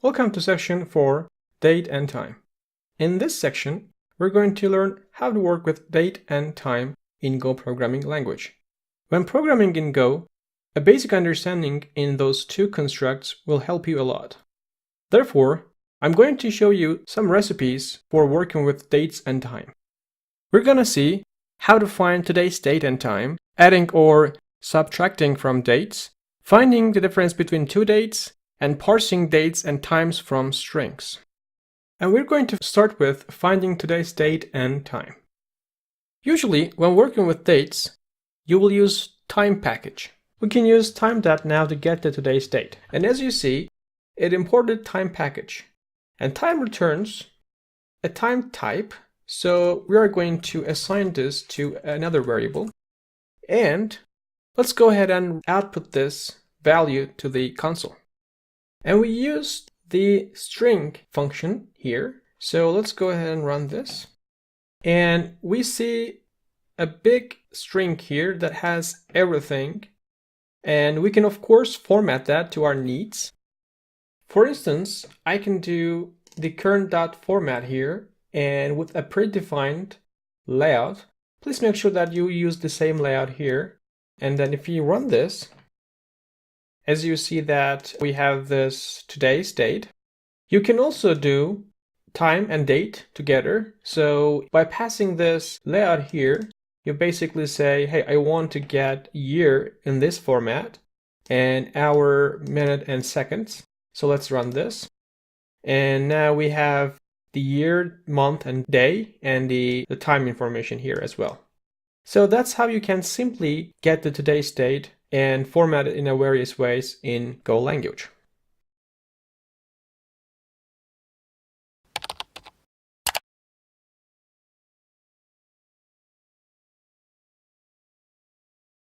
Welcome to section 4, Date and Time. In this section, we're going to learn how to work with date and time in Go programming language. When programming in Go, a basic understanding in those two constructs will help you a lot. Therefore, I'm going to show you some recipes for working with dates and time. We're going to see how to find today's date and time, adding or subtracting from dates, finding the difference between two dates, and parsing dates and times from strings. And we're going to start with finding today's date and time. Usually, when working with dates, you will use time package. We can use time.now to get to today's date. And as you see, it imported time package. And time returns a time type. So we are going to assign this to another variable. And let's go ahead and output this value to the console. And we used the string function here. So let's go ahead and run this. And we see a big string here that has everything. And we can, of course, format that to our needs. For instance, I can do the current.format here. And with a predefined layout, please make sure that you use the same layout here. And then if you run this, as you see that we have this today's date, you can also do time and date together. So by passing this layout here, you basically say, hey, I want to get year in this format and hour, minute, and seconds. So let's run this. And now we have the year, month, and day, and the time information here as well. So that's how you can simply get the today's date and format it in various ways in Go language.